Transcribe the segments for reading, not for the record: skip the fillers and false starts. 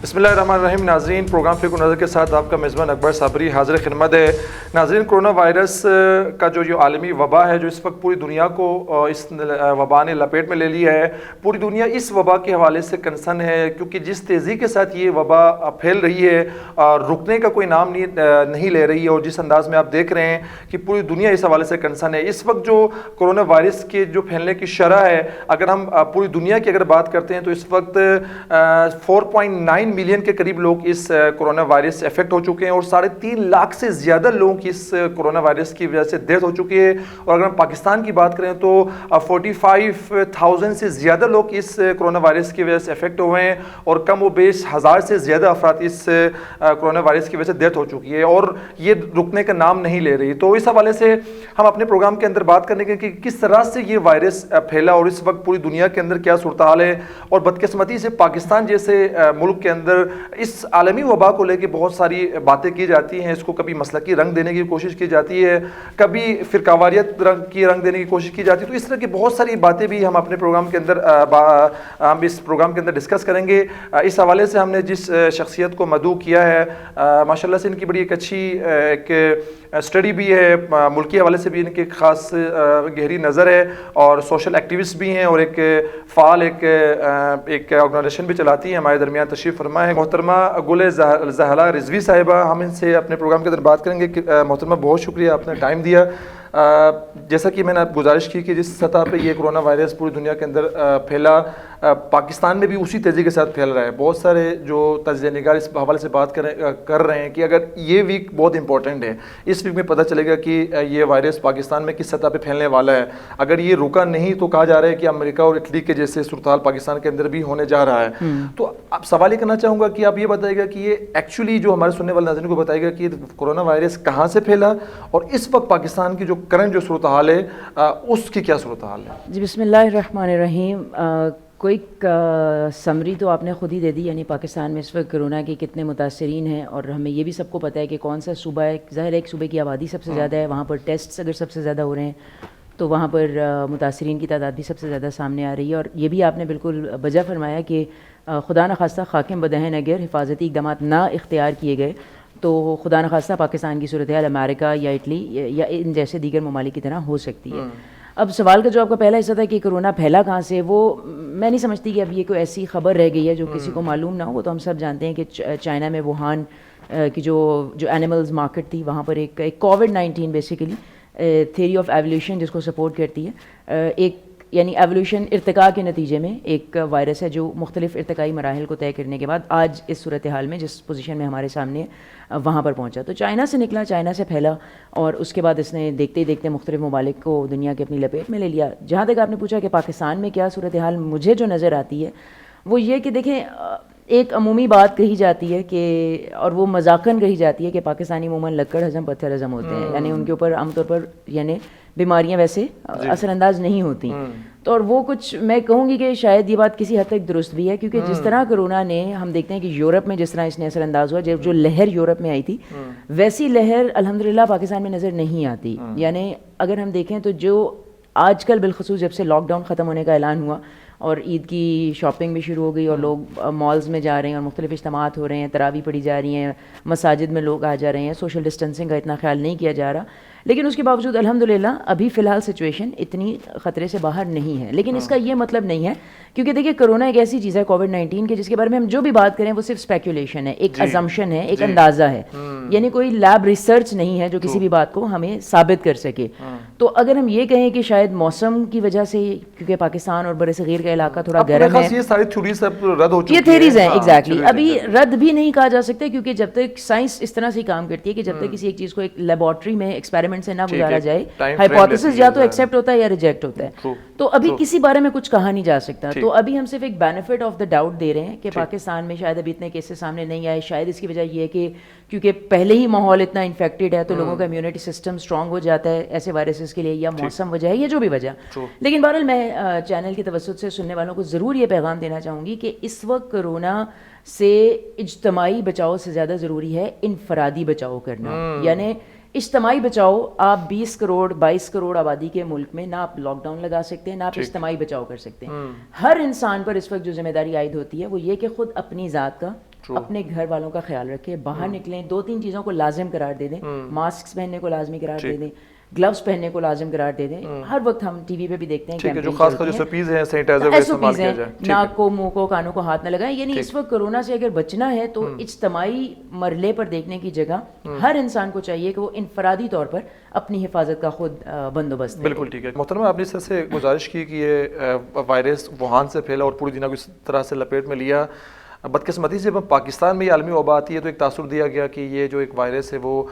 بسم اللہ الرحمن الرحیم. ناظرین، پروگرام فکر نظر کے ساتھ آپ کا میزبان اکبر صابری حاضر خدمت ہے. ناظرین، کرونا وائرس کا جو عالمی وبا ہے جو اس وقت پوری دنیا کو اس وبا نے لپیٹ میں لے لیا ہے، پوری دنیا اس وبا کے حوالے سے کنسرن ہے، کیونکہ جس تیزی کے ساتھ یہ وبا پھیل رہی ہے رکنے کا کوئی نام نہیں لے رہی ہے، اور جس انداز میں آپ دیکھ رہے ہیں کہ پوری دنیا اس حوالے سے کنسرن ہے. اس وقت جو کرونا وائرس کے جو پھیلنے کی شرح ہے، اگر ہم پوری دنیا کی اگر بات کرتے ہیں تو اس وقت 4.9 ملین کے قریب لوگ اس کرونا وائرس سے افیکٹ ہو چکے ہیں، اور 3.5 لاکھ سے زیادہ لوگوں کی اس کرونا وائرس کی وجہ سے ڈیتھ ہو چکی ہے. اور اگر ہم پاکستان کی بات کریں تو 45,000 سے زیادہ لوگ اس کرونا وائرس کی وجہ سے افیکٹ ہوئے ہیں، اور کم و بیش 1000 سے زیادہ افراد اس کرونا وائرس کی وجہ سے ڈیتھ ہو چکی ہے، اور یہ رکنے کا نام نہیں لے رہی. تو اس حوالے سے ہم اپنے پروگرام کے اندر بات کرنے کے کہ کس طرح سے یہ وائرس پھیلا اور اس وقت پوری دنیا کے اندر کیا صورتحال ہے. اور بدقسمتی سے پاکستان جیسے ملک کے اندر اس عالمی وبا کو لے کے بہت ساری باتیں کی جاتی ہیں. اس کو کبھی مسلکی رنگ دینے کی کوشش کی جاتی ہے، کبھی فرقہ کی رنگ دینے کی کوشش کی جاتی ہے. تو اس طرح کی بہت ساری باتیں بھی ہم اپنے پروگرام کے اندر ڈسکس کریں گے. اس حوالے سے ہم نے جس شخصیت کو مدعو کیا ہے، ماشاءاللہ سے ان کی بڑی ایک اچھی ایک اسٹڈی بھی ہے، ملکی حوالے سے بھی ان کی خاص گہری نظر ہے، اور سوشل ایکٹیوسٹ بھی ہیں، اور ایک فعال ایک آرگنائزیشن بھی چلاتی ہیں. ہمارے درمیان تشریف فرما ہے محترمہ گل زہرا رضوی صاحبہ. ہم ان سے اپنے پروگرام کے اندر بات کریں گے. محترمہ، بہت شکریہ، آپ نے ٹائم دیا. جیسا کہ میں نے گزارش کی کہ جس سطح پہ یہ کرونا وائرس پوری دنیا کے اندر پھیلا، پاکستان میں بھی اسی تیزی کے ساتھ پھیل رہا ہے. بہت سارے جو تجزیہ نگار اس حوالے سے بات کر رہے ہیں کہ اگر یہ ویک بہت امپورٹنٹ ہے، اس ویک میں پتہ چلے گا کہ یہ وائرس پاکستان میں کس سطح پہ پھیلنے والا ہے. اگر یہ رکا نہیں تو کہا جا رہا ہے کہ امریکہ اور اٹلی کے جیسے صورتحال پاکستان کے اندر بھی ہونے جا رہا ہے. تو اب سوال یہ کرنا چاہوں گا کہ آپ یہ بتائیے گا کہ یہ ایکچولی جو ہمارے سننے والے ناظرین کو بتائے گا کہ کرونا وائرس کہاں سے پھیلا، اور اس وقت پاکستان کی جو کرنٹ جو صورتحال ہے اس کی کیا صورتحال ہے. جی، بسم اللہ الرحمن الرحیم. کوئک سمری تو آپ نے خود ہی دے دی، یعنی پاکستان میں اس وقت کرونا کے کتنے متاثرین ہیں، اور ہمیں یہ بھی سب کو پتہ ہے کہ کون سا صوبہ ہے. ظاہر ہے ایک صوبے کی آبادی سب سے زیادہ ہے، وہاں پر ٹیسٹس اگر سب سے زیادہ ہو رہے ہیں تو وہاں پر متاثرین کی تعداد بھی سب سے زیادہ سامنے آ رہی ہے. اور یہ بھی آپ نے بالکل بجا فرمایا کہ خدا نخواستہ حاکم بدہن اگر حفاظتی اقدامات نہ اختیار کیے گئے تو خدا نخواستہ پاکستان کی صورتحال امریکہ یا اٹلی یا ان جیسے دیگر ممالک کی طرح ہو سکتی ہے. اب سوال کا جواب کا پہلا حصہ تھا کہ کرونا پھیلا کہاں سے، وہ میں نہیں سمجھتی کہ اب یہ کوئی ایسی خبر رہ گئی ہے جو کسی کو معلوم نہ ہو. وہ تو ہم سب جانتے ہیں کہ چائنا میں ووہان کی جو اینیملز مارکیٹ تھی، وہاں پر ایک COVID-19 basically theory of evolution جس کو سپورٹ کرتی ہے، ایک یعنی ایولیوشن ارتقاء کے نتیجے میں ایک وائرس ہے جو مختلف ارتقائی مراحل کو طے کرنے کے بعد آج اس صورتحال میں جس پوزیشن میں ہمارے سامنے وہاں پر پہنچا. تو چائنا سے نکلا، چائنا سے پھیلا، اور اس کے بعد اس نے دیکھتے ہی دیکھتے مختلف ممالک کو دنیا کے اپنی لپیٹ میں لے لیا. جہاں تک آپ نے پوچھا کہ پاکستان میں کیا صورتحال مجھے جو نظر آتی ہے وہ یہ کہ دیکھیں، ایک عمومی بات کہی جاتی ہے کہ، اور وہ مذاقاً کہی جاتی ہے کہ پاکستانی عموماً لکڑ ہضم پتھر ہضم ہوتے ہیں، یعنی ان کے اوپر عام طور پر یعنی بیماریاں ویسے اثر انداز نہیں ہوتی. تو اور وہ کچھ میں کہوں گی کہ شاید یہ بات کسی حد تک درست بھی ہے، کیونکہ جس طرح کرونا نے، ہم دیکھتے ہیں کہ یورپ میں جس طرح اس نے اثر انداز ہوا، جو لہر یورپ میں آئی تھی ویسی لہر الحمدللہ پاکستان میں نظر نہیں آتی. یعنی اگر ہم دیکھیں تو جو آج کل بالخصوص جب سے لاک ڈاؤن ختم ہونے کا اعلان ہوا اور عید کی شاپنگ بھی شروع ہو گئی اور لوگ مالز میں جا رہے ہیں اور مختلف اجتماعات ہو رہے ہیں، تراویح پڑھی جا رہی ہیں، مساجد میں لوگ آ جا رہے ہیں، سوشل ڈسٹینسنگ کا اتنا خیال نہیں کیا جا رہا، لیکن اس کے باوجود الحمدللہ ابھی فی الحال سچویشن اتنی خطرے سے باہر نہیں ہے. لیکن اس کا یہ مطلب نہیں ہے، کیونکہ دیکھیے کرونا ایک ایسی چیز ہے کووڈ-19 کے جس کے بارے میں ہم جو بھی بات کریں وہ صرف اسپیکولیشن ہے، ایک ازمپشن ہے، ایک اندازہ ہے، یعنی کوئی لیب ریسرچ نہیں ہے جو کسی بھی بات کو ہمیں ثابت کر سکے. تو اگر ہم یہ کہیں کہ شاید موسم کی وجہ سے، کیونکہ پاکستان اور بر صغیر کا علاقہ تھوڑا گرم ہے، یہ ساری تھیوریز اب رد ہو چکی ہیں، یہ تھیوریز ہیں ایگزیکٹلی، ابھی رد بھی نہیں کہا جا سکتا، کیونکہ جب تک سائنس اس طرح سے کام کرتی ہے کہ جب تک کسی ایک چیز کو ایک لیبارٹری میں ایکسپیریمنٹ سے نہ گزارا جائے، ہائپوتھیسس یا تو ایکسیپٹ ہوتا ہے یا ریجیکٹ ہوتا ہے. تو ابھی کسی بارے میں کچھ کہا نہیں جا سکتا. تو ابھی ہم صرف ایک بینیفٹ آف دا ڈاؤٹ دے رہے ہیں کہ پاکستان میں شاید ابھی اتنے کیسز سامنے نہیں آئے. شاید اس کی وجہ یہ ہے کہ کیونکہ پہلے ہی ماحول اتنا انفیکٹڈ ہے تو لوگوں کا امیونٹی سسٹم اسٹرانگ ہو جاتا ہے ایسے وائرسز کے لیے، یا موسم وجہ ہے، یا جو بھی وجہ. لیکن بہرحال میں چینل کی توسط سے سننے والوں کو ضرور یہ پیغام دینا چاہوں گی کہ اس وقت کرونا سے اجتماعی بچاؤ سے زیادہ ضروری ہے انفرادی بچاؤ کرنا. یعنی اجتماعی بچاؤ آپ 20 کروڑ 22 کروڑ آبادی کے ملک میں نہ آپ لاک ڈاؤن لگا سکتے ہیں نہ آپ اجتماعی بچاؤ کر سکتے ہیں. ہر انسان پر اس وقت جو ذمہ داری عائد ہوتی ہے وہ یہ کہ خود اپنی ذات کا اپنے گھر والوں کا خیال رکھے, باہر نکلیں 2-3 چیزوں کو لازم قرار دے دیں, ماسک پہننے کو لازمی قرار دے دیں, گلوز پہننے کو لازم قرار دے دیں. ہر وقت ہم ٹی وی پہ بھی دیکھتے ہیں کہ جو خاص کر جو SOPs ہیں سینیٹائزر استعمال کیا جائے, ناک کو منہ کو کانوں کو ہاتھ نہ لگائیں. یعنی اس وقت کورونا سے اگر بچنا ہے تو اجتماعی مرحلے پر دیکھنے کی جگہ ہر انسان کو چاہیے کہ وہ انفرادی طور پر اپنی حفاظت کا خود بندوبست کرے. بالکل ٹھیک ہے محترمہ, آپ نے اس طرح سے گزارش کی کہ یہ وائرس ووہان سے پھیلا اور پوری دنیا کو اس طرح سے لپیٹ میں لیا. بدقسمتی سے جب پاکستان میں یہ عالمی وبا آتی ہے تو ایک تاثر دیا گیا کہ یہ جو ایک وائرس ہے وہ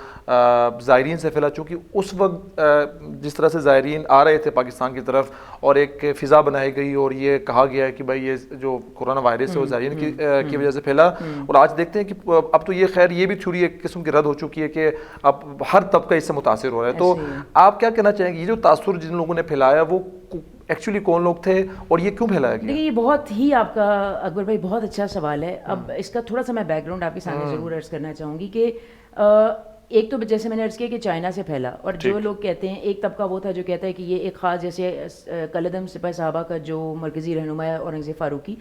زائرین سے پھیلا, چونکہ اس وقت جس طرح سے زائرین آ رہے تھے پاکستان کی طرف اور ایک فضا بنائی گئی اور یہ کہا گیا کہ بھائی یہ جو کورونا وائرس ہے وہ زائرین کی وجہ سے پھیلا. اور آج دیکھتے ہیں کہ اب تو یہ خیر یہ بھی تھیوری ایک قسم کی رد ہو چکی ہے کہ اب ہر طبقہ اس سے متاثر ہو رہا ہے. تو آپ کیا کہنا چاہیں گے, یہ جو تاثر جن لوگوں نے پھیلایا وہ ایکچولی کون لوگ تھے اور یہ کیوں پھیلایا گیا؟ دیکھیے یہ بہت ہی آپ کا اکبر بھائی بہت اچھا سوال ہے. اب اس کا تھوڑا سا میں بیک گراؤنڈ آپ کے سامنے ضرور عرض کرنا چاہوں گی کہ ایک تو جیسے میں نے عرض کیا کہ چائنا سے پھیلا, اور جو لوگ کہتے ہیں ایک طبقہ وہ تھا جو کہتا ہے کہ یہ ایک خاص جیسے کلدم سپاہی صحابہ کا جو مرکزی رہنما ہے اورنگزیب فاروقی,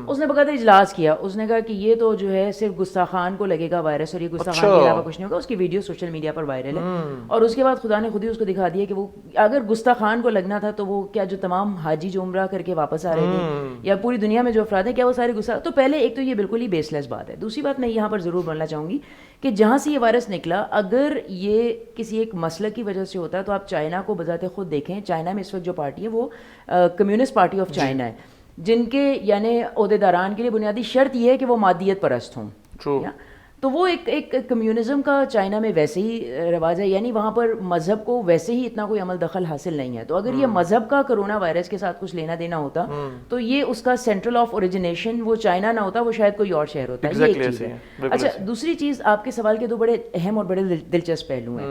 اس نے باقاعدہ اجلاس کیا, اس نے کہا کہ یہ تو جو ہے صرف گستاخان کو لگے گا وائرس اور یہ گستاخان کے علاوہ کچھ نہیں ہوگا. اس کی ویڈیو سوشل میڈیا پر وائرل ہے, اور اس کے بعد خدا نے خود ہی اس کو دکھا دیا کہ وہ اگر گستاخان کو لگنا تھا تو وہ کیا جو تمام حاجی جو عمرہ کر کے واپس آ رہے تھے یا پوری دنیا میں جو افراد ہیں کیا وہ سارے گستاخ. تو پہلے ایک تو یہ بالکل ہی بیس لیس بات ہے. دوسری بات میں یہاں پر ضرور بولنا چاہوں گی کہ جہاں سے یہ وائرس نکلا اگر یہ کسی ایک مسئلہ کی وجہ سے ہوتا ہے تو آپ چائنا کو بذات خود دیکھیں. چائنا میں اس وقت جو پارٹی ہے وہ کمیونسٹ پارٹی آف چائنا ہے, جن کے یعنی عہدیداران کے لیے بنیادی شرط یہ ہے کہ وہ مادیت پرست ہوں. تو وہ ایک کمیونزم کا چائنا میں ویسے ہی رواج ہے, یعنی وہاں پر مذہب کو ویسے ہی اتنا کوئی عمل دخل حاصل نہیں ہے. تو اگر یہ مذہب کا کرونا وائرس کے ساتھ کچھ لینا دینا ہوتا تو یہ اس کا سینٹرل آف اوریجنیشن وہ چائنا نہ ہوتا, وہ شاید کوئی اور شہر ہوتا. یہ ایک چیز ہے. اچھا دوسری چیز, آپ کے سوال کے دو بڑے اہم اور بڑے دلچسپ پہلو ہیں.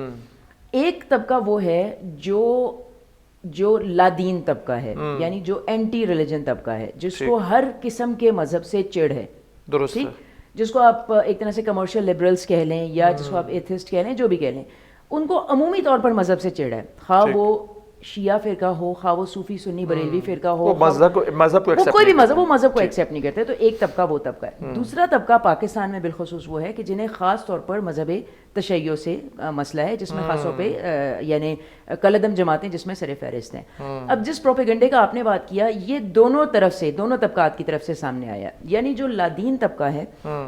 ایک طبقہ وہ ہے جو لادین طبقہ ہے, یعنی جو اینٹی ریلیجن طبقہ ہے, جس کو ہر قسم کے مذہب سے چڑ ہے. درست, جس کو آپ ایک طرح سے کمرشل لبرلز کہہ لیں یا جس کو آپ ایتھسٹ کہہ لیں, جو بھی کہہ لیں, ان کو عمومی طور پر مذہب سے چڑ ہے. خواہ وہ شیعہ فرقہ ہو, خواہ وہ صوفی سنی بریلوی فرقہ ہو, مذہب کو کوئی بھی مذہب, وہ مذہب کو ایکسیپٹ نہیں کرتے. تو ایک طبقہ وہ طبقہ ہے. دوسرا طبقہ پاکستان میں بالخصوص وہ ہے کہ جنہیں خاص طور پر مذہب تشیع سے مسئلہ ہے, جس میں خاص طور پہ یعنی کلدم جماعتیں جس میں سر فہرست ہیں. اب جس پروپیگنڈے کا آپ نے بات کیا, یہ دونوں طرف سے, دونوں طبقات کی طرف سے سامنے آیا. یعنی جو لادین طبقہ ہے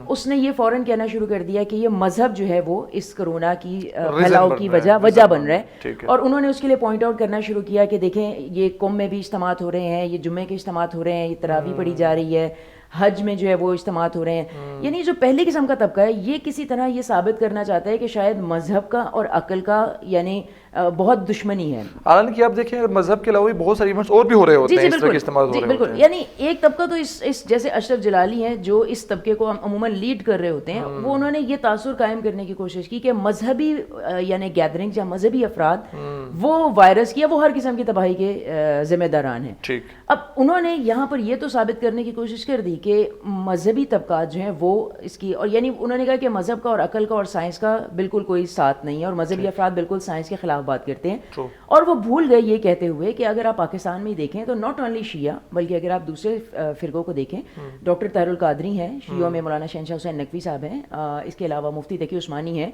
اس نے یہ فوراً کہنا شروع کر دیا کہ یہ مذہب جو ہے وہ اس کرونا کی پھیلاؤ کی وجہ بن رہا ہے, اور انہوں نے اس کے لیے پوائنٹ آؤٹ کرنا شروع کیا کہ دیکھیں یہ قوم میں بھی اجتماعات ہو رہے ہیں, یہ جمعے کے اجتماعات ہو رہے ہیں, یہ تراویح پڑھی جا رہی ہے, حج میں جو ہے وہ اجتماعات ہو رہے ہیں. یعنی جو پہلی قسم کا طبقہ ہے یہ کسی طرح یہ ثابت کرنا چاہتا ہے کہ شاید مذہب کا اور عقل کا یعنی بہت دشمنی ہے. حالانکہ آپ دیکھیں مذہب کے علاوہ بھی بہت سارے ایونٹس اور بھی ہو رہے ہوتے ہیں اس طرح کے استعمال ہو رہے ہوتے ہیں. بالکل, یعنی ایک طبقہ تو اس جیسے اشرف جلالی ہیں جو اس طبقے کو عموماً لیڈ کر رہے ہوتے ہیں, وہ انہوں نے یہ تاثر قائم کرنے کی کوشش کی کہ مذہبی یعنی گیدرنگ یا مذہبی افراد وہ وائرس کی وہ ہر قسم کی تباہی کے ذمہ داران ہیں. اب انہوں نے یہاں پر یہ تو ثابت کرنے کی کوشش کر دی کہ مذہبی طبقات جو ہیں وہ اس کی, اور یعنی انہوں نے کہا کہ مذہب کا اور عقل کا اور سائنس کا بالکل کوئی ساتھ نہیں ہے, اور مذہبی افراد بالکل سائنس کے خلاف بات کرتے ہیں. اور وہ بھول گئے یہ کہتے ہوئے کہ اگر آپ پاکستان میں دیکھیں تو ناٹ اونلی شیعہ بلکہ اگر آپ دوسرے فرقوں کو دیکھیں, ڈاکٹر طاہر القادری ہیں شیعوں میں, مولانا شہنشاہ حسین نقوی صاحب ہیں, اس کے علاوہ مفتی تقی عثمانی ہیں,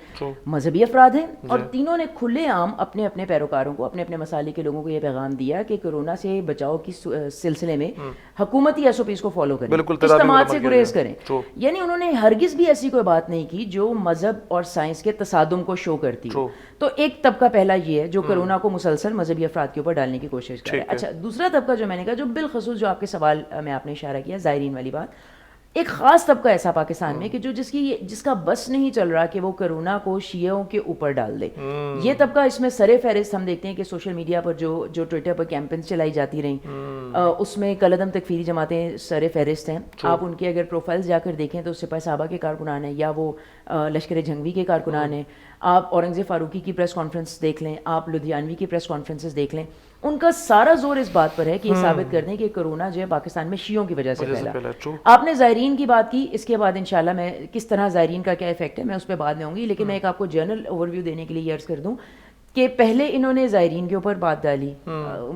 مذہبی افراد ہیں, اور تینوں نے کھلے عام اپنے اپنے پیروکاروں کو, اپنے اپنے مسالے کے لوگوں کو یہ پیغام دیا کہ کورونا سے بچاؤ کی سلسلے میں حکومتی SOPs کو فالو کریں, اجتماعات سے گریز کریں. یعنی انہوں نے ہرگز بھی ایسی کوئی بات نہیں کی جو مذہب اور سائنس کے تصادم کو شو کرتی. تو ایک طبقہ پہلا یہ ہے جو کرونا کو مسلسل مذہبی افراد کے اوپر ڈالنے کی کوشش کر رہا ہے. اچھا دوسرا طبقہ جو میں نے کہا, جو بالخصوص جو آپ کے سوال میں آپ نے اشارہ کیا زائرین والی بات, ایک خاص طبقہ ایسا پاکستان میں کہ جو جس کا بس نہیں چل رہا کہ وہ کرونا کو شیعوں کے اوپر ڈال دے. یہ طبقہ اس میں سر فہرست ہم دیکھتے ہیں کہ سوشل میڈیا پر جو ٹویٹر پر کیمپینز چلائی جاتی رہیں, اس میں کلدم تکفیری جماعتیں سر فہرست ہیں. آپ ان کے اگر پروفائلز جا کر دیکھیں تو سپاہی صحابہ کے کارکنان ہیں یا وہ لشکر جھنگوی کے کارکنان ہیں. آپ اورنگزیب فاروقی کی پریس کانفرنس دیکھ لیں, آپ لدھیانوی کی پریس کانفرنسز دیکھ لیں, ان کا سارا زور اس بات پر ہے کہ یہ ثابت کر دیں کہ کرونا جو ہے پاکستان میں شیعوں کی وجہ سے پھیلا. آپ نے زائرین کی بات کی, اس کے بعد انشاءاللہ میں کس طرح زائرین کا کیا افیکٹ ہے میں اس پہ بعد میں آؤں گی, لیکن میں ایک آپ کو جنرل اوور ویو دینے کے لیے یہ عرض کر دوں کہ پہلے انہوں نے زائرین کے اوپر بات ڈالی,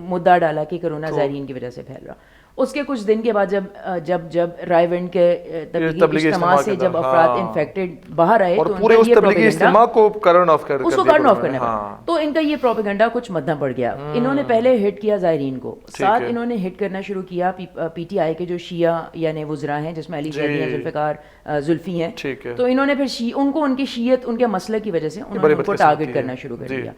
مدعا ڈالا کہ کرونا زائرین کی وجہ سے پھیل رہا. اس کے کچھ دن کے بعد جب رائے ونڈ کے تبلیغی اجتماع سے جب افراد انفیکٹڈ باہر آئے تو پورے اس تبلیغی اجتماع کو کرن آف اس کو کرن آف کرنا پڑا, تو ان کا یہ پروپیگنڈا کچھ مدھم پڑ گیا. انہوں نے پہلے ہٹ کیا زائرین کو, ساتھ انہوں نے ہٹ کرنا شروع کیا پی ٹی آئی کے جو شیعہ یعنی وزراء ہیں جس میں علی زیدی ہیں, ذوالفقار زلفی ہیں, تو انہوں نے پھر ان کو ان کی شیعت ان کے مسلک کی وجہ سے انہوں نے ان کو ٹارگٹ کرنا شروع کر دیا.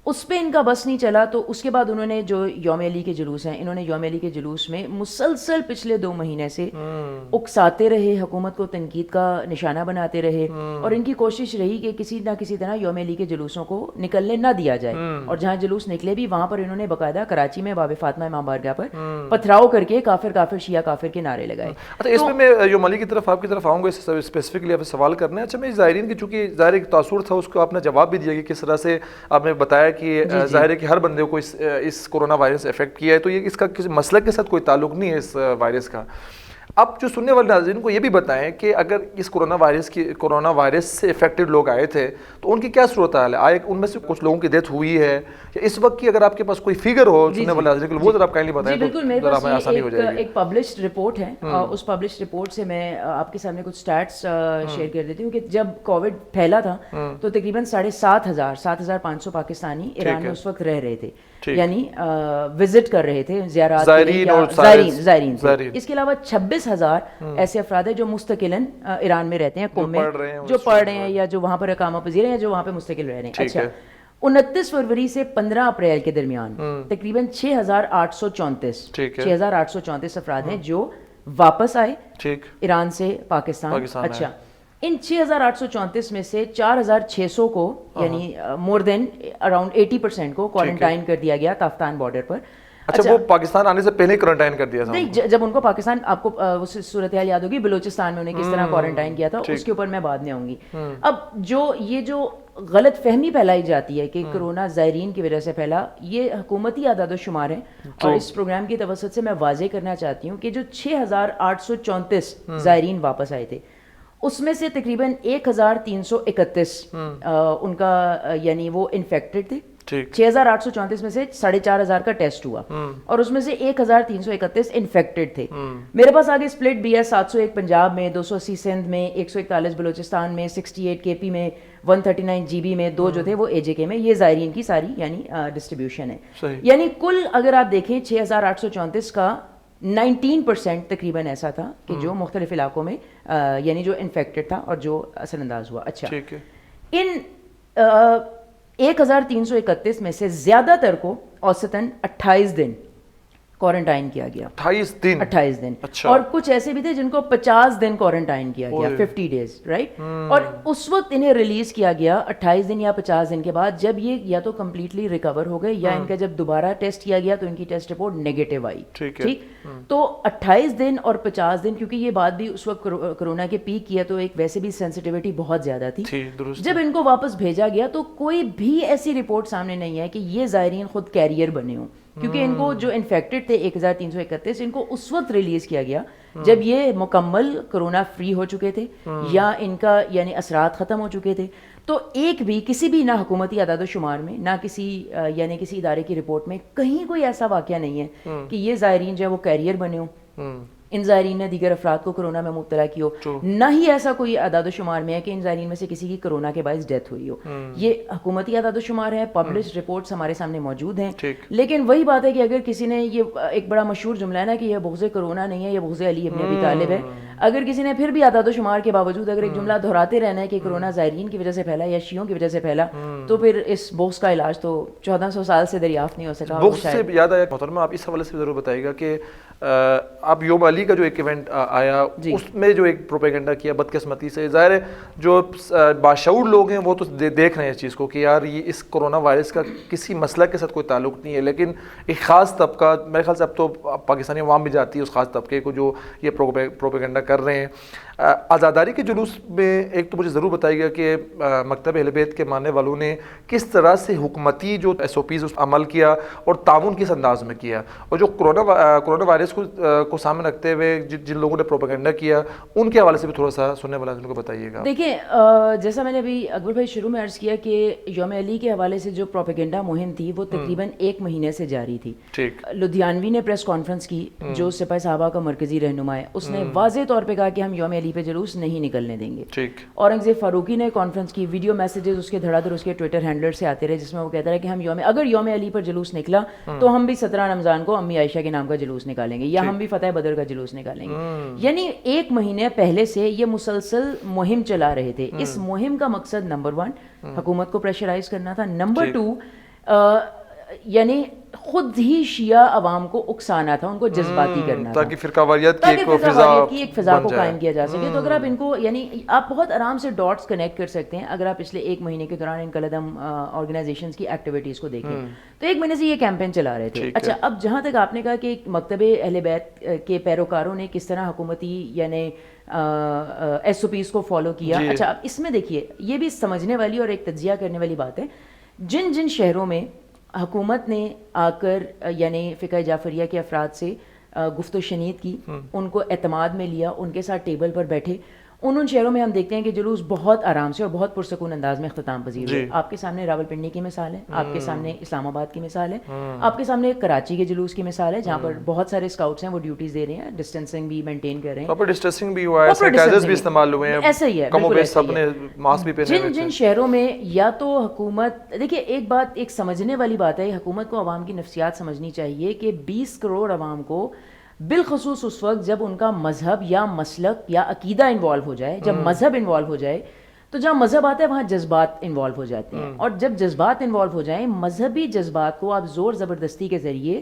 اس پہ ان کا بس نہیں چلا, تو اس کے بعد انہوں نے جو یوم علی کے جلوس ہیں, انہوں نے یوم علی کے جلوس میں مسلسل پچھلے 2 مہینے سے اکساتے رہے, حکومت کو تنقید کا نشانہ بناتے رہے, اور ان کی کوشش رہی کہ کسی نہ کسی طرح یوم علی کے جلوسوں کو نکلنے نہ دیا جائے. اور جہاں جلوس نکلے بھی وہاں پر انہوں نے باقاعدہ کراچی میں باب فاطمہ امام بارگاہ پر پتھراؤ کر کے کافر کافر شیعہ کافر کے نعرے لگائے. اچھا, اس میں یوم علی کی طرف آپ کی طرف آؤں گا, اس اسپیسیفکلی آپ سوال کرنا ہے. اچھا, میں زائرین کی چونکہ ظاہر ایک تاثر تھا, اس کو آپ نے جواب بھی دیا کہ کس طرح سے آپ نے بتایا کہ ظاہر کہ ہر بندے کو اس کورونا وائرس افیکٹ کیا ہے, تو یہ اس کا کسی مسلک کے ساتھ کوئی تعلق نہیں ہے اس وائرس کا. اب جو سننے والے ناظرین کو یہ بھی بتائیں کہ اگر اس کورونا وائرس سے افیکٹڈ لوگ آئے تھے تو ان کی کیا صورتحال ہے, آئے ان میں سے کچھ لوگوں کی ڈیتھ ہوئی ہے یا اس وقت کی اگر آپ کے پاس کوئی فگر ہو سننے والے ناظرین کو وہ ذرا آپ کائنڈلی بتائیں. بالکل, میرے پاس ایک پبلشڈ رپورٹ ہے, اس پبلشڈ رپورٹ سے میں آپ کے سامنے کچھ سٹیٹس شیئر کر دیتی ہوں کہ جب کووڈ پھیلا تھا تو تقریباً 7,500 پاکستانی ایران میں اس وقت رہ رہے تھے, یعنی وزٹ کر رہے تھے, زیارات زائرین. اس کے علاوہ 26,000 ایسے افراد ہیں جو مستقلاً ایران میں رہتے ہیں, قوم میں جو پڑھ رہے ہیں یا جو وہاں پر اقامہ پذیر ہیں یا جو وہاں پہ مستقل رہ رہے ہیں. اچھا, 29 فروری سے 15 اپریل کے درمیان تقریباً 6,834 افراد ہیں جو واپس آئے ایران سے پاکستان. اچھا, ان 6,834 میں سے 4,600 کو یعنی مور دین اراؤنڈ 80% کو کوارنٹائن کر دیا گیا تافتان بارڈر پر. اچھا, وہ پاکستان آنے سے پہلے کوارنٹائن کر دیا تھا؟ نہیں, جب ان کو پاکستان, آپ کو صورتحال یاد ہوگی بلوچستان میں انہیں کس طرح کوارنٹائن کیا تھا, اس کے اوپر میں بعد میں آؤں گی. اب جو غلط فہمی پھیلائی جاتی ہے کہ کرونا زائرین کی وجہ سے پھیلا, یہ حکومتی اعداد و شمار ہیں, اور اس پروگرام کی توسط سے میں واضح کرنا چاہتی ہوں کہ جو 6,834 زائرین واپس آئے تھے اس میں سے تقریباً 1,331 ان کا یعنی وہ انفیکٹڈ تھے. 6,834 میں سے 4,500 کا ٹیسٹ ہوا اور اس میں سے 1,331 انفیکٹڈ تھے. میرے پاس آگے سپلٹ بھی ہے, 701 پنجاب میں, 280 سندھ میں, 141 بلوچستان میں, 68 کے پی میں, 139 جی بی میں, 2 جو تھے وہ اے جے کے میں. یہ زائرین کی ساری یعنی ڈسٹریبیوشن ہے. یعنی کل اگر آپ دیکھیں 6,834 کا 19% تقریباً ایسا تھا کہ جو مختلف علاقوں میں یعنی جو انفیکٹڈ تھا اور جو اثر انداز ہوا. اچھا, ان 1,331 میں سے زیادہ تر کو اوسطاً 28 دن کوارنٹائن کیا گیا. 28 دن. اور کچھ ایسے بھی تھے جن کو 50 دن کوارنٹائن کیا گیا, 50 ڈیز, رائٹ. اور اس وقت انہیں ریلیز کیا گیا 28 دن یا 50 دن کے بعد, جب یہ یا تو کمپلیٹلی ریکور ہو گئے یا ان کا جب دوبارہ ٹیسٹ کیا گیا تو ان کی ٹیسٹ رپورٹ نیگیٹو آئی. ٹھیک, تو 28 دن اور 50 دن, کیونکہ یہ بات بھی اس وقت کرونا کے پیک کیا تو ایک ویسے بھی سینسٹیوٹی بہت زیادہ تھی. جب ان کو واپس بھیجا گیا تو کوئی بھی ایسی رپورٹ سامنے نہیں ہے کہ یہ زائرین خود کیریئر بنے ہوں, کیونکہ ان کو جو انفیکٹڈ تھے 1,331 ان کو اس وقت ریلیز کیا گیا جب یہ مکمل کرونا فری ہو چکے تھے یا ان کا یعنی اثرات ختم ہو چکے تھے. تو ایک بھی کسی بھی نہ حکومتی اعداد و شمار میں نہ کسی یعنی کسی ادارے کی رپورٹ میں کہیں کوئی ایسا واقعہ نہیں ہے کہ یہ زائرین جو ہے وہ کیریئر بنے ہوں, ان زائرین نے دیگر افراد کو کرونا میں مبتلا کی ہو, نہ ہی ایسا کوئی اعداد و شمار میں ہے کہ ان زائرین میں سے کسی کی کرونا کے باعث ڈیتھ ہوئی ہو. یہ حکومتی اعداد و شمار ہے, پبلشڈ رپورٹس ہمارے سامنے موجود ہیں. لیکن وہی بات ہے کہ اگر کسی نے, یہ ایک بڑا مشہور جملہ ہے نا کہ یہ بغض کرونا نہیں ہے, یہ بغض علی ابن ابی طالب ہے. اگر کسی نے پھر بھی اعداد و شمار کے باوجود اگر ایک جملہ دہراتے رہنا ہے کہ کرونا زائرین کی وجہ سے پھیلا یا شیعوں کی وجہ سے پھیلا, تو پھر اس بغض کا علاج تو 1400 سال سے دریافت نہیں ہو سکا. بغض سے یاد آیا محترمہ, آپ اس حوالے سے ضرور بتائیے گا کہ اب یوم علی کا جو ایک ایونٹ آیا اس میں جو ایک پروپیگنڈا کیا بدقسمتی سے, ظاہر ہے جو باشعور لوگ ہیں وہ تو دیکھ رہے ہیں اس چیز کو کہ یار یہ اس کرونا وائرس کا کسی مسلک کے ساتھ کوئی تعلق نہیں ہے, لیکن ایک خاص طبقہ, میرے خیال سے اب تو پاکستانی عوام بھی جاتی ہے اس خاص طبقے کو جو یہ پروپیگنڈا کر رہے ہیں. آزاداری کے جلوس میں ایک تو مجھے ضرور بتائیے گا کہ مکتب اہل بیت کے ماننے والوں نے کس طرح سے حکومتی جو SOPs اس عمل کیا اور تعاون کس انداز میں کیا, اور جو کرونا وائرس کو سامنے رکھتے ہوئے جن لوگوں نے پروپیگنڈا کیا ان کے حوالے سے بھی تھوڑا سا سننے والے کو بتائیے گا. دیکھیں جیسا میں نے ابھی اکبر بھائی شروع میں عرض کیا کہ یوم علی کے حوالے سے جو پروپیگنڈا مہم تھی وہ تقریباً 1 مہینے سے جاری تھی. لدھیانوی نے پریس کانفرنس کی, جو سپاہ صحابہ کا مرکزی رہنما ہے, اس نے واضح طور پہ کہا کہ ہم یوم علی پہ جلوس نہیں نکلنے دیں گے. اورنگزیب فاروقی نے کانفرنس کی, ویڈیو میسیجز اس کے دھڑا دھڑ اس کے ٹویٹر ہینڈلر سے آتے رہے جس میں وہ کہتا رہا کہ ہم اگر یوم علی پر جلوس نکلا تو ہم بھی 17 رمضان کو امی عائشہ کے نام کا جلوس نکالیں گے, یا ہم بھی فتح بدر کا جلوس نکالیں گے. یعنی 1 مہینے پہلے سے یہ مسلسل مہم چلا رہے تھے. اس مہم کا مقصد نمبر 1 حکومت کو پریشرائز کرنا تھا, نمبر 2 یعنی خود ہی شیعہ عوام کو اکسانا تھا, ان کو جذباتی کرنا تھا تاکہ فرقہ واریت کی ایک فضا کو قائم کیا جا سکے. تو اگر آپ ان کو یعنی آپ بہت آرام سے ڈاٹس کنیکٹ کر سکتے ہیں اگر آپ پچھلے 1 مہینے کے دوران ان قلعم آرگنائزیشنز کی ایکٹیویٹیز کو دیکھیں تو 1 مہینے سے یہ کیمپین چلا رہے تھے. اچھا, اب جہاں تک آپ نے کہا کہ مکتب اہل بیت کے پیروکاروں نے کس طرح حکومتی یعنی SOPs کو فالو کیا, اچھا اب اس میں دیکھیے یہ بھی سمجھنے والی اور ایک تجزیہ کرنے والی بات ہے. جن شہروں میں حکومت نے آ کر یعنی فقہ جعفریہ کے افراد سے گفت و شنید کی, ان کو اعتماد میں لیا, ان کے ساتھ ٹیبل پر بیٹھے, ان شہروں میں ہم دیکھتے ہیں کہ جلوس بہت آرام سے اور بہت پرسکون انداز میں اختتام پذیر ہوئے. آپ کے سامنے راولپنڈی کی مثال ہے, آپ کے سامنے اسلام آباد کی مثال ہے, آپ کے سامنے کراچی کے جلوس کی مثال ہے جہاں پر بہت سارے اسکاؤٹس ہیں وہ ڈیوٹیز دے رہے ہیں, ڈسٹینسنگ بھی مینٹین کر رہے ہیں, پراپر ڈسٹینسنگ بھی ہوا ہے, سینیٹائزرز بھی استعمال ہوئے ہیں, ایسا ہی ہے, کم و بیش سب نے ماسک بھی پہنے ہوئے. جن شہروں میں یا تو حکومت دیکھیے ایک بات ایک سمجھنے والی بات ہے, حکومت کو عوام کی نفسیات سمجھنی چاہیے کہ 20 کروڑ عوام کو بالخصوص اس وقت جب ان کا مذہب یا مسلک یا عقیدہ انوالو ہو جائے, جب مذہب انوالو ہو جائے, تو جہاں مذہب آتا ہے وہاں جذبات انوالو ہو جاتے ہیں, اور جب جذبات انوالو ہو جائیں مذہبی جذبات کو آپ زور زبردستی کے ذریعے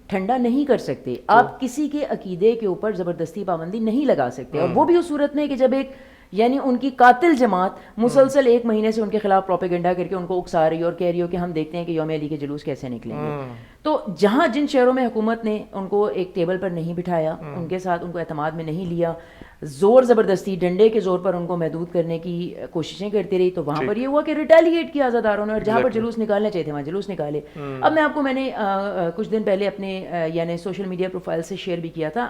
ٹھنڈا نہیں کر سکتے. آپ کسی کے عقیدے کے اوپر زبردستی پابندی نہیں لگا سکتے, اور وہ بھی اس صورت میں کہ جب ایک یعنی ان کی قاتل جماعت مسلسل 1 مہینے سے ان کے خلاف پروپیگنڈا کر کے ان کو اکسا رہی اور کہہ رہی ہو کہ ہم دیکھتے ہیں کہ یوم علی کے جلوس کیسے نکلیں گے. تو جہاں جن شہروں میں حکومت نے ان کو ایک ٹیبل پر نہیں بٹھایا, ان کے ساتھ ان کو اعتماد میں نہیں لیا, زور زبردستی ڈنڈے کے زور پر ان کو محدود کرنے کی کوششیں کرتی رہی, تو وہاں پر یہ ہوا کہ ریٹیلیٹ کیا عزاداروں نے, اور جہاں پر جلوس نکالنے چاہیے تھے وہاں جلوس نکالے. اب میں نے کچھ دن پہلے اپنے یعنی سوشل میڈیا پروفائل سے شیئر بھی کیا تھا,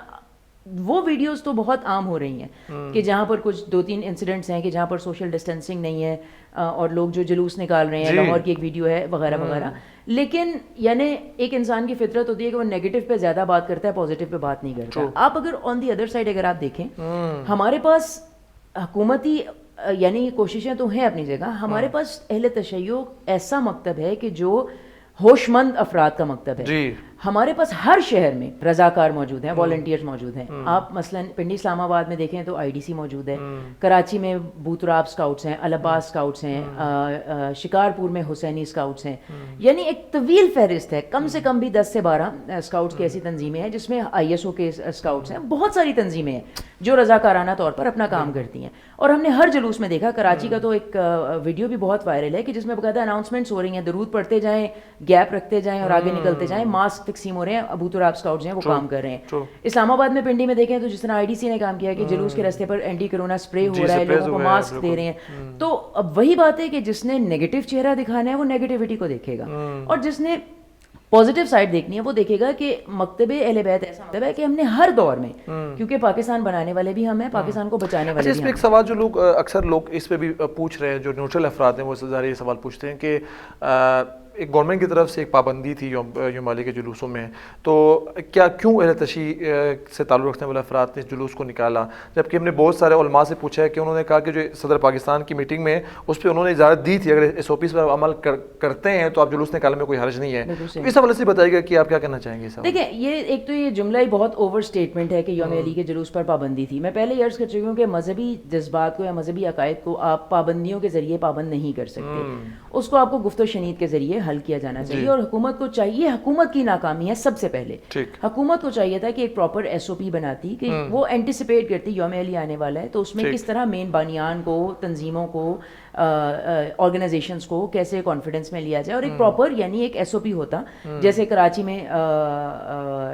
وہ ویڈیوز تو بہت عام ہو رہی ہیں کہ جہاں پر کچھ 2-3 انسیڈنٹس ہیں کہ جہاں پر سوشل ڈسٹینسنگ نہیں ہے اور لوگ جو جلوس نکال رہے ہیں, لاہور کی ایک ویڈیو ہے وغیرہ وغیرہ. لیکن یعنی ایک انسان کی فطرت ہوتی ہے کہ وہ نیگیٹو پہ زیادہ بات کرتا ہے, پازیٹیو پہ بات نہیں کرتا. آپ اگر آن دی ادر سائڈ اگر آپ دیکھیں, ہمارے پاس حکومتی یعنی کوششیں تو ہیں اپنی جگہ, ہمارے پاس اہل تشیع ایسا مکتب ہے کہ جو ہوش مند افراد کا مکتب ہے. ہمارے پاس ہر شہر میں رضاکار موجود ہیں, والنٹیئرز موجود ہیں. آپ مثلا پنڈی اسلام آباد میں دیکھیں تو IDC موجود ہے, کراچی میں بوتراب اسکاؤٹس ہیں, الہباد اسکاؤٹس ہیں, شکارپور میں حسینی اسکاؤٹس ہیں. یعنی ایک طویل فہرست ہے, کم سے کم بھی 10 سے 12 اسکاؤٹس کی ایسی تنظیمیں ہیں جس میں ISO کے اسکاؤٹس ہیں. بہت ساری تنظیمیں ہیں جو رضاکارانہ طور پر اپنا کام کرتی ہیں, اور ہم نے ہر جلوس میں دیکھا. کراچی کا تو ایک ویڈیو بھی بہت وائرل ہے کہ جس میں باقاعدہ اناؤنسمنٹس ہو رہی ہیں, درود پڑھتے جائیں, گیپ رکھتے جائیں اور آگے نکلتے جائیں, ماسک تقسیم ہو رہے ہیں, ابو تراب اسکاؤٹس ہیں وہ کام کر رہے ہیں. اسلام آباد میں پنڈی میں دیکھیں تو جس طرح IDC نے کام کیا کہ جلوس کے راستے پر اینٹی کرونا اسپرے ہو رہا ہے, لوگوں کو ماسک دے رہے ہیں. تو اب وہی بات ہے کہ جس نے نیگیٹو چہرہ دکھانا ہے وہ نیگیٹیوٹی کو دیکھے گا, اور جس نے پازیٹیو سائڈ دیکھنی ہے وہ دیکھے گا کہ مکتب اہل بیت ایسا مکتب ہے کہ ہم نے ہر دور میں, کیونکہ پاکستان بنانے والے بھی ہم ہیں, پاکستان کو بچانے والے بھی اس پہ ایک سوال جو لوگ اکثر لوگ اس پہ بھی پوچھ رہے ہیں, جو نیوٹرل افراد ہیں وہ ظاہر یہ سوال پوچھتے ہیں کہ ایک گورنمنٹ کی طرف سے ایک پابندی تھی یوم علی کے جلوسوں میں, تو کیوں اہل تشیع سے تعلق رکھنے والے افراد نے اس جلوس کو نکالا, جبکہ ہم نے بہت سارے علماء سے پوچھا ہے کہ انہوں نے کہا کہ جو صدر پاکستان کی میٹنگ میں اس پہ انہوں نے اجازت دی تھی, اگر SOPs پر عمل کرتے ہیں تو آپ جلوس نکالنے میں کوئی حرج نہیں ہے. اس حوالے سے بتائیے گا کہ آپ کیا کہنا چاہیں گے. دیکھیں یہ ایک تو یہ جملہ ہی بہت اوور اسٹیٹمنٹ ہے کہ یوم علی کے جلوس پر پابندی تھی. میں پہلے یہ عرض کر چکی ہوں کہ مذہبی جذبات کو یا مذہبی عقائد کو آپ پابندیوں کے ذریعے پابند نہیں کر سکتے, اس کو آپ کو گفت و شنید کے ذریعے حل کیا جانا چاہیے. اور حکومت کو چاہیے, حکومت کی ناکامی ہے سب سے پہلے, حکومت کو چاہیے تھا کہ ایک پراپر ایس او پی بناتی, کہ وہ اینٹیسپیٹ کرتی یوم علی آنے والا ہے تو اس میں کس طرح مین بانیان کو, تنظیموں کو, آرگنائزیشنس کو کیسے کانفیڈنس میں لیا جائے, اور ایک پراپر یعنی ایک ایس او پی ہوتا. جیسے کراچی میں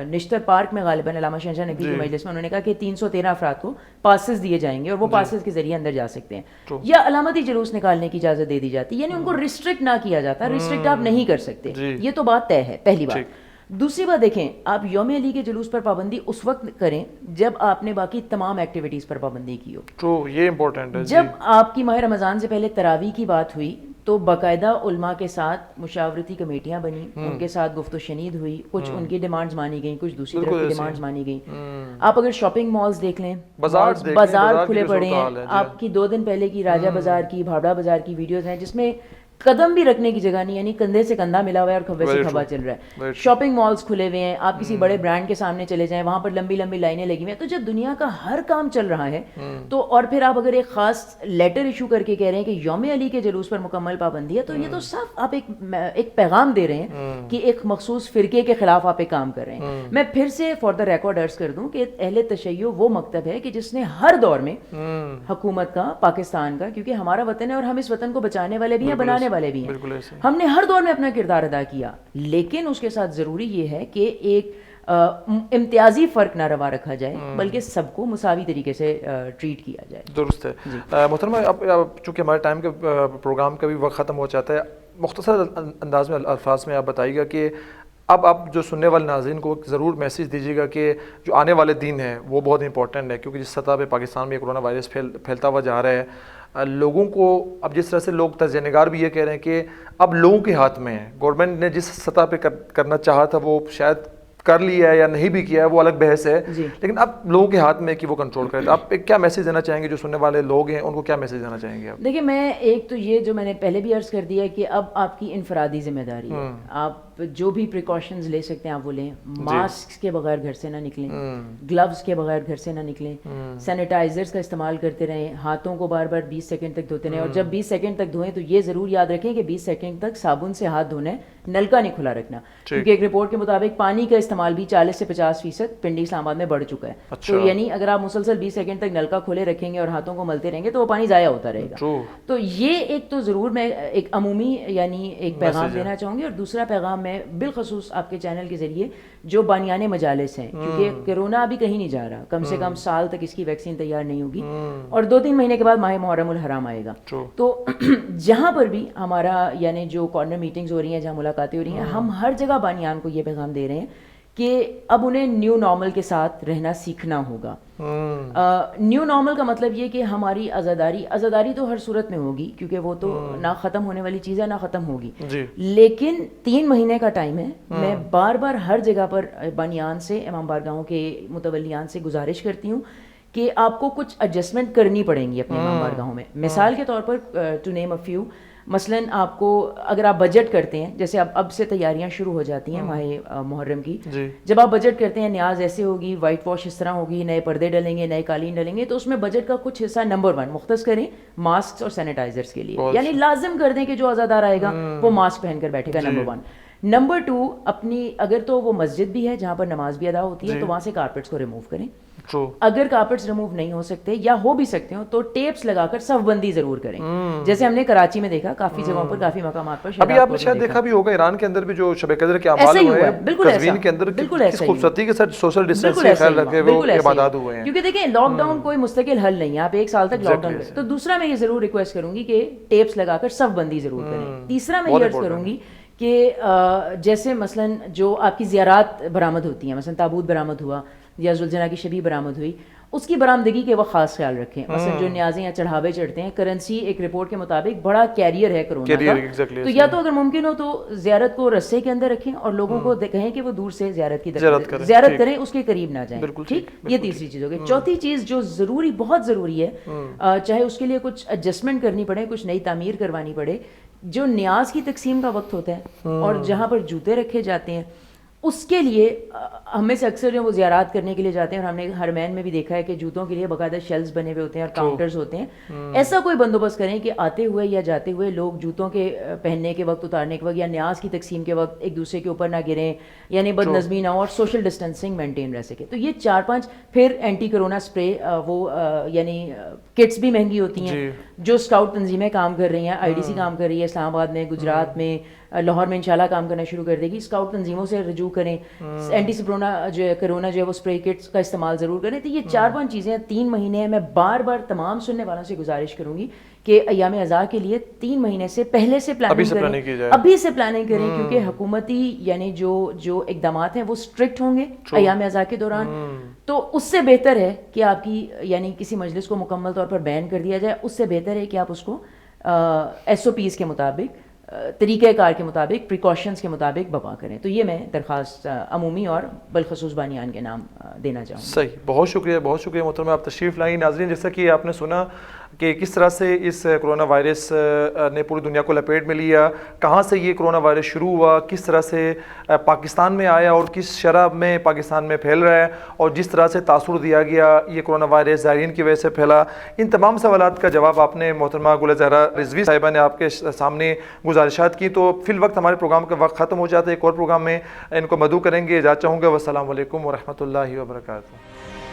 نشتر پارک میں غالباً علامہ شہنشاہ نقوی کی مجلس میں انہوں نے کہا کہ 313 افراد کو پاسز دیے جائیں گے اور وہ پاسز کے ذریعے اندر جا سکتے ہیں, یا علامتی جلوس نکالنے کی اجازت دے دی جاتی, یعنی ان کو ریسٹرکٹ نہ کیا جاتا. ریسٹرکٹ آپ نہیں کر سکتے, یہ تو بات طے ہے, پہلی بات. دوسری بات دیکھیں, آپ یوم علی کے جلوس پر پابندی اس وقت کریں جب آپ نے باقی تمام ایکٹیویٹیز پر پابندی کی ہو. یہ امپورٹنٹ ہے. جب آپ کی ماہ رمضان سے پہلے تراویح کی بات ہوئی تو باقاعدہ علماء کے ساتھ مشاورتی کمیٹیاں بنی, ان کے ساتھ گفت و شنید ہوئی, کچھ ان کی ڈیمانڈز مانی گئیں, کچھ دوسری طرف کی ڈیمانڈز مانی گئیں. آپ اگر شاپنگ مالز دیکھ لیں, بازار کھلے پڑے ہیں. آپ کی 2 دن پہلے کی راجہ بازار کی, بھاوڑا بازار کی ویڈیوز ہیں جس میں قدم بھی رکھنے کی جگہ نہیں, یعنی کندھے سے کندھا ملا ہوا ہے اور کھبے سے کھبا چل رہا ہے. شاپنگ مالز کھلے ہوئے ہیں, آپ کسی بڑے برانڈ کے سامنے چلے جائیں, وہاں پر لمبی لمبی لائنیں لگی ہوئی ہیں. تو جب دنیا کا ہر کام چل رہا ہے تو, اور پھر آپ اگر ایک خاص لیٹر ایشو کر کے کہہ رہے ہیں کہ یوم علی کے جلوس پر مکمل پابندی ہے, تو یہ تو صاف آپ ایک پیغام دے رہے ہیں کہ ایک مخصوص فرقے کے خلاف آپ ایک کام کر رہے ہیں. میں پھر سے فار دا ریکارڈ عرض کر دوں کہ اہل تشیع وہ مکتب ہے کہ جس نے ہر دور میں حکومت کا, پاکستان کا, کیونکہ ہمارا وطن ہے اور ہم اس وطن کو بچانے والے بھی ہیں, بنانے والے بھی ہیں, ہم نے ہر دور میں اپنا کردار ادا کیا. لیکن اس کے ساتھ ضروری یہ ہے کہ ایک امتیازی فرق نہ روا رکھا جائے, بلکہ سب کو مساوی طریقے سے ٹریٹ کیا جائے. درست ہے. محترمہ, اب چونکہ ہمارے ٹائم کے پروگرام کا بھی وقت ختم ہو جاتا ہے, مختصر انداز میں الفاظ میں آپ بتائیے گا کہ اب آپ جو سننے والے ناظرین کو ضرور میسیج دیجیے گا کہ جو آنے والے دن ہیں وہ بہت امپورٹنٹ ہے, کیونکہ جس سطح پہ پاکستان میں کرونا وائرس پھیلتا ہوا جا رہا ہے, لوگوں کو اب جس طرح سے لوگ تجزیہ نگار بھی یہ کہہ رہے ہیں کہ اب لوگوں کے ہاتھ میں ہے. گورنمنٹ نے جس سطح پہ کرنا چاہا تھا وہ شاید کر لیا ہے یا نہیں بھی کیا ہے, وہ الگ بحث ہے, لیکن اب لوگوں کے ہاتھ میں کہ وہ کنٹرول کرے. آپ کیا میسیج دینا چاہیں گے جو سننے والے لوگ ہیں, ان کو کیا میسیج دینا چاہیں گے آپ؟ دیکھیں, میں ایک تو یہ جو میں نے پہلے بھی عرض کر دیا کہ اب آپ کی انفرادی ذمہ داری ہے, آپ جو بھی پریکاشنز لے سکتے ہیں آپ وہ لیں. ماسک کے بغیر گھر سے نہ نکلیں, گلوز کے بغیر گھر سے نہ نکلیں, سینیٹائزرز کا استعمال کرتے رہیں, ہاتھوں کو بار بار 20 سیکنڈ تک دھوتے رہیں, اور جب 20 سیکنڈ تک دھوئیں تو یہ ضرور یاد رکھیں کہ 20 سیکنڈ تک صابن سے ہاتھ دھونا ہے, نلکا نہیں کھلا رکھنا, کیونکہ ایک رپورٹ کے مطابق پانی کا استعمال بھی 40 سے 50% پنڈی اسلام آباد میں بڑھ چکا ہے. تو یعنی اگر آپ مسلسل 20 سیکنڈ تک نلکا کھولے رکھیں گے اور ہاتھوں کو ملتے رہیں گے تو وہ پانی ضائع ہوتا رہے گا. تو یہ ایک تو ضرور میں ایک عمومی یعنی ایک پیغام دینا چاہوں گی. اور دوسرا پیغام میں بالخصوص آپ کے چینل کے ذریعے جو بانیان مجالس ہیں, کیونکہ کرونا ابھی کہیں نہیں جا رہا, کم سے کم سال تک اس کی ویکسین تیار نہیں ہوگی, اور 2-3 مہینے کے بعد ماہ محرم الحرام آئے گا. تو جہاں پر بھی ہمارا یعنی جو کارنر میٹنگز ہو رہی ہیں, جہاں ملاقاتیں ہو رہی ہیں, ہم ہر جگہ بانیان کو یہ پیغام دے رہے ہیں کہ اب انہیں نیو نارمل کے ساتھ رہنا سیکھنا ہوگا. نیو نارمل کا مطلب یہ کہ ہماری عزاداری تو ہر صورت میں ہوگی, کیونکہ وہ تو نہ ختم ہونے والی چیز ہے نہ ختم ہوگی, لیکن 3 مہینے کا ٹائم ہے. میں بار بار ہر جگہ پر بانیان سے, امام بارگاہوں کے متولیان سے گزارش کرتی ہوں کہ آپ کو کچھ ایڈجسٹمنٹ کرنی پڑیں گی اپنے امام بارگاہوں میں. مثال کے طور پر ٹو نیم اے فیو, مثلاً آپ کو اگر آپ بجٹ کرتے ہیں, جیسے اب سے تیاریاں شروع ہو جاتی ہیں ماہ محرم کی, جب آپ بجٹ کرتے ہیں نیاز ایسے ہوگی, وائٹ واش اس طرح ہوگی, نئے پردے ڈلیں گے, نئے قالین ڈلیں گے, تو اس میں بجٹ کا کچھ حصہ نمبر 1 مختص کریں ماسک اور سینیٹائزرز کے لیے, یعنی لازم کر دیں کہ جو عزادار آئے گا وہ ماسک پہن کر بیٹھے گا, نمبر 1. نمبر 2, اپنی اگر تو وہ مسجد بھی ہے جہاں پر نماز بھی ادا ہوتی ہے تو وہاں سے کارپیٹس کو ریموو کریں. اگر کارپیٹس ریموو نہیں ہو سکتے یا ہو بھی سکتے ہو تو ٹیپس لگا کر صف بندی ضرور کریں, جیسے ہم نے کراچی میں دیکھا, کافی جگہوں پر, کافی مقامات پر. ابھی آپ نے شاید دیکھا بھی ہوگا ایران کے اندر بھی جو شب قدر کے اعمال ہوئے ہیں, قزوین کے اندر کس خوبصورتی کے ساتھ سوشل ڈسٹینس کا خیال رکھے ہوئے عبادات ہوئے ہیں. کیونکہ دیکھیں لاک ڈاؤن کوئی مستقل حل نہیں ہے, آپ 1 سال تک لاک ڈاؤن کریں. تو دوسرا میں یہ ضرور ریکویسٹ کروں گی کہ ٹیپس لگا کر صف بندی ضرور کریں. تیسرا میں یہ عرض کروں گی کہ جیسے مثلاً جو آپ کی زیارات برآمد ہوتی ہیں, مثلاً تابوت برآمد ہوا یا ذوالجناح کی شبی برآمد ہوئی, اس کی برآمدگی کے وہ خاص خیال رکھیں. مثلا جو نیازیں یا چڑھاوے چڑھتے ہیں, کرنسی ایک رپورٹ کے مطابق بڑا کیریئر ہے کرونا کا, تو یا تو اگر ممکن ہو تو زیارت کو رسے کے اندر رکھیں اور لوگوں کو کہیں کہ وہ دور سے زیارت کی زیارت کریں, اس کے قریب نہ جائیں. ٹھیک, یہ تیسری چیز ہوگی. چوتھی چیز جو ضروری, بہت ضروری ہے, چاہے اس کے لیے کچھ ایڈجسٹمنٹ کرنی پڑے, کچھ نئی تعمیر کروانی پڑے, جو نیاز کی تقسیم کا وقت ہوتا ہے اور جہاں پر جوتے رکھے جاتے ہیں اس کے لیے ہمیں سے اکثر جو وہ زیارات کرنے کے لیے جاتے ہیں, اور ہم نے حرمین میں بھی دیکھا ہے کہ جوتوں کے لیے باقاعدہ شیلفز بنے ہوئے ہوتے ہیں اور کاؤنٹرز ہوتے ہیں. ایسا کوئی بندوبست کریں کہ آتے ہوئے یا جاتے ہوئے لوگ جوتوں کے پہننے کے وقت, اتارنے کے وقت یا نیاز کی تقسیم کے وقت ایک دوسرے کے اوپر نہ گریں, یعنی بد نظمی نہ ہو اور سوشل ڈسٹینسنگ مینٹین رہ سکے. تو یہ 4-5 پھر اینٹی کرونا اسپرے, وہ یعنی کٹس بھی مہنگی ہوتی ہیں. جو اسکاؤٹ تنظیمیں کام کر رہی ہیں, IDC کام کر رہی ہے اسلام آباد میں, گجرات میں, لاہور میں انشاءاللہ کام کرنا شروع کر دے گی. اسکاؤٹ تنظیموں سے رجوع کریں, اینٹی کرونا جو ہے وہ اسپرے کٹس کا استعمال ضرور کریں. تو یہ 4-5 چیزیں 3 مہینے ہیں. میں بار بار تمام سننے والوں سے گزارش کروں گی کہ ایام ازاں کے لیے 3 مہینے سے پہلے سے پلاننگ کریں, ابھی سے پلاننگ کریں, کیونکہ حکومتی یعنی جو اقدامات ہیں وہ اسٹرکٹ ہوں گے ایام ازاں کے دوران. تو اس سے بہتر ہے کہ آپ کی یعنی کسی مجلس کو مکمل طور پر بین کر دیا جائے. اس سے بہتر ہے کہ آپ اس کو SOPs کے مطابق, طریقہ کار کے مطابق, پریکاشنز کے مطابق بپا کریں. تو یہ میں درخواست عمومی اور بالخصوص بانیان کے نام دینا چاہوں گا. صحیح, بہت شکریہ, بہت شکریہ محترمہ, آپ تشریف لائیں. ناظرین, جیسا کہ آپ نے سنا کہ کس طرح سے اس کرونا وائرس نے پوری دنیا کو لپیٹ میں لیا, کہاں سے یہ کرونا وائرس شروع ہوا, کس طرح سے پاکستان میں آیا اور کس شرح میں پاکستان میں پھیل رہا ہے, اور جس طرح سے تاثر دیا گیا یہ کرونا وائرس زائرین کی وجہ سے پھیلا. ان تمام سوالات کا جواب آپ نے محترمہ گل زہرا رضوی صاحبہ نے آپ کے سامنے گزارشات کی. تو فی الوقت ہمارے پروگرام کا وقت ختم ہو جاتا ہے. ایک اور پروگرام میں ان کو مدعو کریں گے. اجازت چاہوں گا. والسلام علیکم ورحمۃ اللہ وبرکاتہ.